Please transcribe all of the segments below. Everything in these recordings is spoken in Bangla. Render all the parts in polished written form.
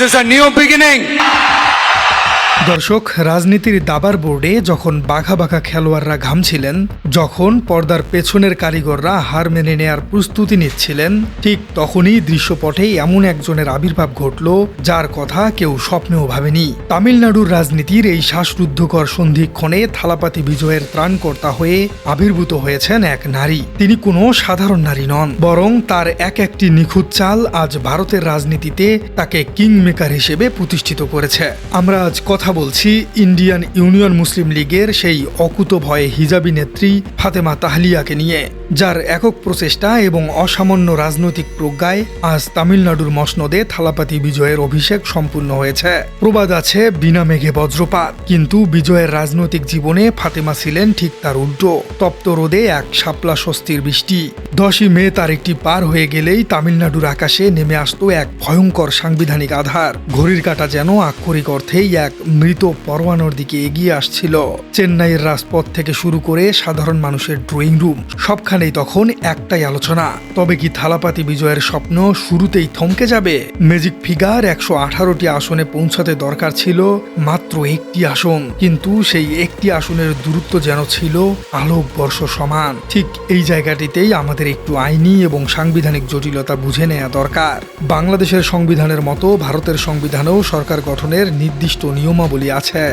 is a new beginning. দর্শক, রাজনীতির দাবার বোর্ডে যখন বাঘা বাঘা খেলোয়াড়রা ঘামছিলেন, যখন পর্দার পেছনের কারিগররা হার মেনে নেয়ার প্রস্তুতি নিচ্ছিলেন, ঠিক তখনই দৃশ্যপটে এমন একজনের আবির্ভাব ঘটল যার কথা কেউ স্বপ্নেও ভাবেনি। তামিলনাড়ুর রাজনীতির এই শ্বাসরুদ্ধকর সন্ধিক্ষণে থালাপাতি বিজয়ের ত্রাণকর্তা হয়ে আবির্ভূত হয়েছেন এক নারী। তিনি কোনো সাধারণ নারী নন, বরং তার একটি নিখুঁত চাল আজ ভারতের রাজনীতিতে তাকে কিং মেকার হিসেবে প্রতিষ্ঠিত করেছে। আমরা আজ কথা বলছি ইন্ডিয়ান ইউনিয়ন মুসলিম লীগের সেই অকুতোভয় হিজাবি নেত্রী ফাতেমা তাহলিয়াকে নিয়ে, যার একক প্রচেষ্টা এবং অসামান্য রাজনৈতিক প্রজ্ঞায় আজ তামিলনাড়ুর মসনদে থালাপাতি বিজয়ের অভিষেক সম্পূর্ণ হয়েছে। প্রবাদ আছে, বিনা মেঘে বজ্রপাত, কিন্তু বিজয়ের রাজনৈতিক জীবনে ফাতেমা ছিলেন ঠিক তার উল্টো। তপ্ত রোদে এক শাপলা স্বস্তির বৃষ্টি। 10ই মে তারিখটি পার হয়ে গেলেই তামিলনাড়ুর আকাশে নেমে আসতো এক ভয়ঙ্কর সাংবিধানিক আধার। ঘড়ির কাঁটা যেন আক্ষরিক অর্থেই এক মৃত পরোয়ানার দিকে এগিয়ে আসছিল। চেন্নাইয়ের রাজপথ থেকে শুরু করে সাধারণ মানুষের ড্রয়িং রুম, সবখানেই তখন একটাই আলোচনা, তবে কি থালাপাতি বিজয়ের স্বপ্ন শুরুতেই থমকে যাবে? ম্যাজিক ফিগার 118টি আসনে পৌঁছাতে দরকার ছিল মাত্র একটি আসন, কিন্তু সেই একটি আসনের দূরত্ব যেন ছিল আলোকবর্ষ সমান। ঠিক এই জায়গাটিতেই আমাদের একটু আইনি এবং সাংবিধানিক জটিলতা বুঝে নেওয়া দরকার। বাংলাদেশের সংবিধানের মতো ভারতের সংবিধানেও সরকার গঠনের নির্দিষ্ট নিয়মাবলী আছে।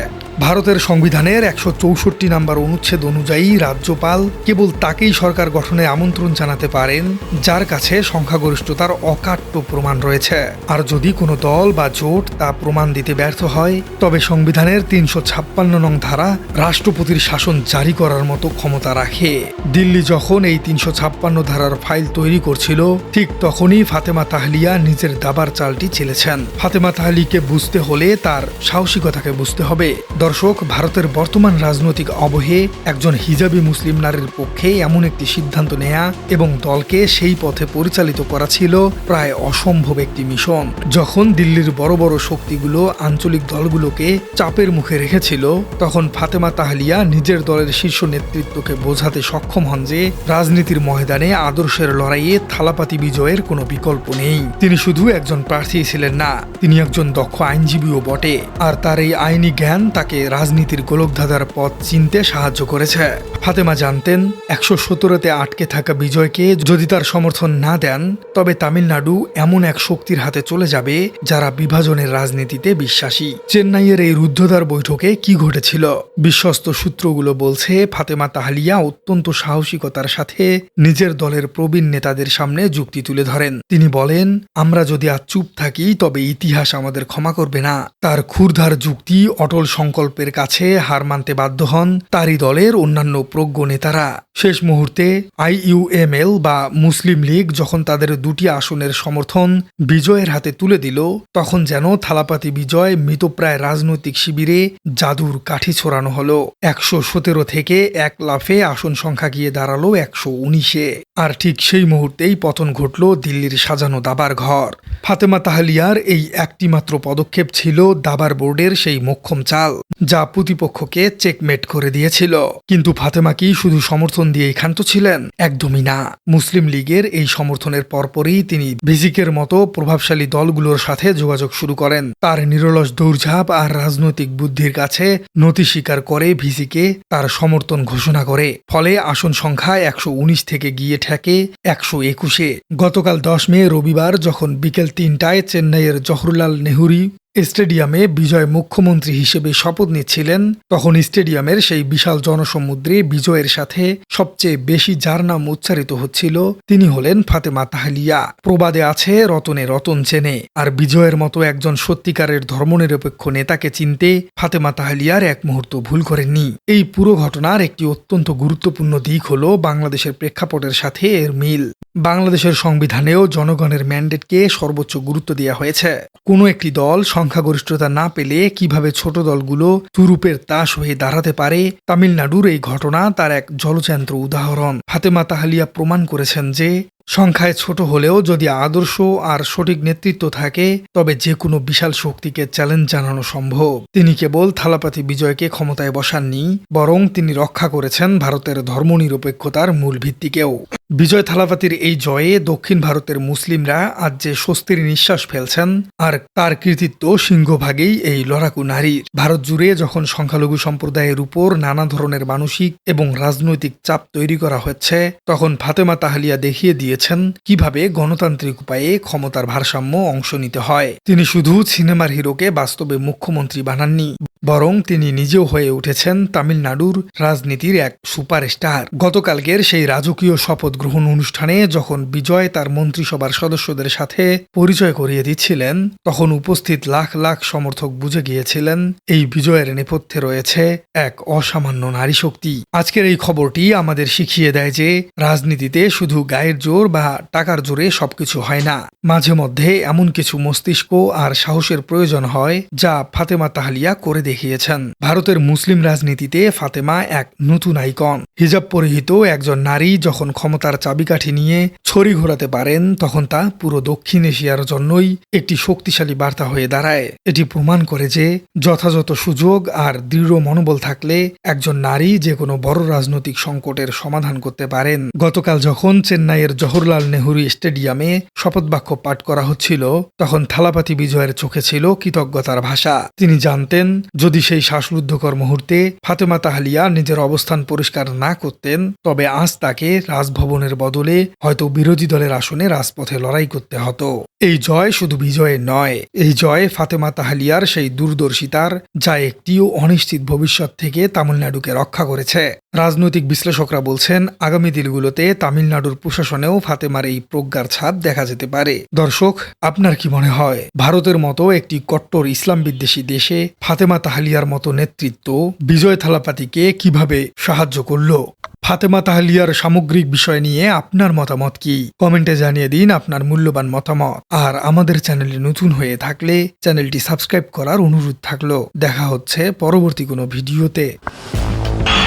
ভারতের সংবিধানের 164 নম্বর অনুচ্ছেদ অনুযায়ী রাজ্যপাল কেবল তাকেই সরকার গঠনে আমন্ত্রণ জানাতে পারেন যার কাছে সংখ্যাগরিষ্ঠতার অকাট্য প্রমাণ রয়েছে। আর যদি কোনো দল বা জোট তা প্রমাণ দিতে ব্যর্থ হয়, তবে সংবিধানের 356 নং ধারা রাষ্ট্রপতির শাসন জারি করার মতো ক্ষমতা রাখে। দিল্লি যখন এই 356 ধারার ফাইল তৈরি করছিল, ঠিক তখনই ফাতেমা তাহলিয়া নিজের দাবার চালটি চেলেছেন। ফাতেমা তাহলিকে বুঝতে হলে তার সাহসিকতাকে বুঝতে হবে। দর্শক, ভারতের বর্তমান রাজনৈতিক আবহে একজন হিজাবি মুসলিম নারীর পক্ষে এমন একটি সিদ্ধান্ত নেয়া এবং দলকে সেই পথে পরিচালিত করা ছিল প্রায় অসম্ভব একটি মিশন। যখন দিল্লির বড় বড় শক্তিগুলো আঞ্চলিক দলগুলোকে চাপের মুখে রেখেছিল, তখন ফাতেমা তাহলিয়া নিজের দলের শীর্ষ নেতৃত্বকে বোঝাতে সক্ষম হন যে রাজনীতির ময়দানে আদর্শের লড়াইয়ে থালাপাতি বিজয়ের কোনো বিকল্প নেই। তিনি শুধু একজন প্রার্থী ছিলেন না, তিনি একজন দক্ষ আইনজীবীও বটে। আর তার এই আইনি জ্ঞান তাকে রাজনীতির গোলকধাঁধার পথ চিনতে সাহায্য করেছে। ফাতেমা জানতেন 117তে আটকে থাকা বিজয়কে যদি তার সমর্থন না দেন, তবে তামিলনাড়ু এমন এক শক্তির হাতে চলে যাবে যারা বিভাজনের রাজনীতিতে বিশ্বাসী। চেন্নাইয়ের এই রুদ্ধদ্বার বৈঠকে কি ঘটেছিল? বিশ্বস্ত সূত্রগুলো বলছে, ফাতেমা তাহলিয়া অত্যন্ত সাহসিকতার সাথে নিজের দলের প্রবীণ নেতাদের সামনে যুক্তি তুলে ধরেন। তিনি বলেন, আমরা যদি আজ চুপ থাকি তবে ইতিহাস আমাদের ক্ষমা করবে না। তার ক্ষুরধার যুক্তি অটল সংকল্পের কাছে হার মানতে বাধ্য হন তারই দলের অন্যান্য প্রজ্ঞ নেতারা। শেষ মুহূর্তে IUML বা মুসলিম লীগ যখন তাদের 2টি আসনের সমর্থন বিজয়ের হাতে তুলে দিল, তখন যেন থালাপাতি বিজয় মৃতপ্রায় রাজনৈতিক শিবিরে জাদুর কাঠি ছোড়ানো হলো। 117 থেকে এক লাফে আসন সংখ্যা গিয়ে দাঁড়ালো 119-এ। আর ঠিক সেই মুহূর্তেই পতন ঘটল দিল্লির সাজানো দাবার ঘর। ফাতেমা তাহলিয়ার এই একটি মাত্র পদক্ষেপ ছিল দাবার বোর্ডের সেই মোক্ষম চাল, যা প্রতিপক্ষকে চেকমেট করে দিয়েছিল। কিন্তু ফাতেমা কি শুধু সমর্থন দিয়েই ক্ষান্ত ছিলেন? একদমই না। মুসলিম লীগের এই সমর্থনের পরপরই তিনি ভিজিকের মতো প্রভাবশালী দলগুলোর সাথে যোগাযোগ শুরু করেন। তার নিরলস দৌড়ঝাঁপ আর রাজনৈতিক বুদ্ধির কাছে নতি স্বীকার করে ভিজিকে তার সমর্থন ঘোষণা করে। ফলে আসন সংখ্যা 119 থেকে গিয়ে ঠেকে 121-এ। গতকাল 10 মে রবিবার যখন বিকেল 3টায় চেন্নাইয়ের জওহরলাল নেহরু স্টেডিয়ামে বিজয় মুখ্যমন্ত্রী হিসেবে শপথ নিচ্ছিলেন, তখন স্টেডিয়ামের সেই বিশাল জনসমুদ্রে বিজয়ের সাথে সবচেয়ে বেশি যার নাম উচ্চারিত হচ্ছিল, তিনি হলেন ফাতেমা তাহলিয়া। প্রবাদে আছে, রতনে রতন চেনে। আর বিজয়ের মতো একজন সত্যিকারের ধর্মনিরপেক্ষ নেতাকে চিনতে ফাতেমা তাহলিয়ার এক মুহূর্ত ভুল করেননি। এই পুরো ঘটনার একটি অত্যন্ত গুরুত্বপূর্ণ দিক হলো বাংলাদেশের প্রেক্ষাপটের সাথে এর মিল। বাংলাদেশের সংবিধানেও জনগণের ম্যান্ডেটকে সর্বোচ্চ গুরুত্ব দেওয়া হয়েছে। কোনো একটি দল সংখ্যাগরিষ্ঠতা না পেলে কিভাবে ছোট দলগুলো তুরুপের তাস হয়ে দাঁড়াতে পারে, তামিলনাড়ুর এই ঘটনা তার এক জলজ্যান্ত উদাহরণ। ফাতেমা তাহলিয়া প্রমাণ করেছেন যে সংখ্যায় ছোট হলেও যদি আদর্শ আর সঠিক নেতৃত্ব থাকে তবে যে কোনো বিশাল শক্তিকে চ্যালেঞ্জ জানানো সম্ভব। তিনি কেবল থালাপাতি বিজয়কে ক্ষমতায় বসাননি, বরং তিনি রক্ষা করেছেন ভারতের ধর্মনিরপেক্ষতার মূল ভিত্তিকেও। বিজয় থালাপাতির এই জয়ে দক্ষিণ ভারতের মুসলিমরা আজ যে স্বস্তির নিঃশ্বাস ফেলছেন, আর তার কৃতিত্ব সিংহভাগেই এই লড়াকু নারীর। ভারত জুড়ে যখন সংখ্যালঘু সম্প্রদায়ের উপর নানা ধরনের মানসিক এবং রাজনৈতিক চাপ তৈরি করা হচ্ছে, তখন ফাতেমা তাহলিয়া দেখিয়ে দিয়েছেন কিভাবে গণতান্ত্রিক উপায়ে ক্ষমতার ভারসাম্য অংশ নিতে হয়। তিনি শুধু সিনেমার হিরোকে বাস্তবে মুখ্যমন্ত্রী বানাননি, বরং তিনি নিজেও হয়ে উঠেছেন তামিলনাড়ুর রাজনীতির এক সুপারস্টার। গতকালকের সেই রাজকীয় শপথ গ্রহণ অনুষ্ঠানে যখন বিজয় তার মন্ত্রিসভার সদস্যদের সাথে পরিচয় করিয়ে দিচ্ছিলেন, তখন উপস্থিত লাখ লাখ সমর্থক বুঝে গিয়েছিলেন এই বিজয়ের নেপথ্যে রয়েছে এক অসামান্য নারী শক্তি। আজকের এই খবরটি আমাদের শিখিয়ে দেয় যে রাজনীতিতে শুধু গায়ের জোর বা টাকার জোরে সবকিছু হয় না। মাঝে মধ্যে এমন কিছু মস্তিষ্ক আর সাহসের প্রয়োজন হয় যা ফাতেমা তাহলিয়া করে দেখিয়েছেন। ভারতের মুসলিম রাজনীতিতে ফাতেমা এক নতুন আইকন। হিজাব পরিহিত একজন নারী যখন ক্ষমতার চাবিকাঠি নিয়ে ছড়ি ঘোরাতে পারেন, তখন তা পুরো দক্ষিণ এশিয়ার জন্যই একটি শক্তিশালী বার্তা হয়ে দাঁড়ায়। এটি প্রমাণ করে যে যথাযথ সুযোগ আর দৃঢ় মনোবল থাকলে একজন নারী যে কোনো বড় রাজনৈতিক সংকটের সমাধান করতে পারেন। গতকাল যখন চেন্নাইয়ের জওহরলাল নেহরু স্টেডিয়ামে শপথ বাক্য পাঠ করা হচ্ছিল, তখন থালাপাতি বিজয়ের চোখে ছিল কৃতজ্ঞতার ভাষা। তিনি জানতেন যদি সেই শ্বাসরুদ্ধকর মুহূর্তে ফাতেমা তাহলিয়া নিজের অবস্থান পরিষ্কার না করতেন, তবে আজ তাকে রাজভবনের বদলে হয়তো বিরোধী দলের আসনে রাজপথে লড়াই করতে হতো। এই জয় শুধু বিজয়ের নয়, এই জয় ফাতেমা তাহলিয়ার সেই দূরদর্শিতার, যা একটি অনিশ্চিত ভবিষ্যৎ থেকে তামিলনাড়ুকে রক্ষা করেছে। রাজনৈতিক বিশ্লেষকরা বলছেন আগামী দিনগুলোতে তামিলনাড়ুর প্রশাসনেও ফাতেমার এই প্রজ্ঞার ছাপ দেখা যেতে পারে। দর্শক, আপনার কি মনে হয় ভারতের মতো একটি কট্টর ইসলাম বিদ্বেষী দেশে ফাতেমা তাহলিয়ার মতো নেতৃত্ব বিজয় থালাপাতিকে কিভাবে সাহায্য করলো? ফাতেমা তাহলিয়ার সামগ্রিক বিষয় নিয়ে আপনার মতামত কি? কমেন্টে জানিয়ে দিন আপনার মূল্যবান মতামত। আর আমাদের চ্যানেলে নতুন হয়ে থাকলে চ্যানেলটি সাবস্ক্রাইব করার অনুরোধ থাকলো। দেখা হচ্ছে পরবর্তী কোনো ভিডিওতে।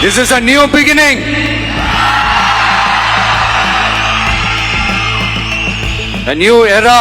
This is a new beginning. A new era.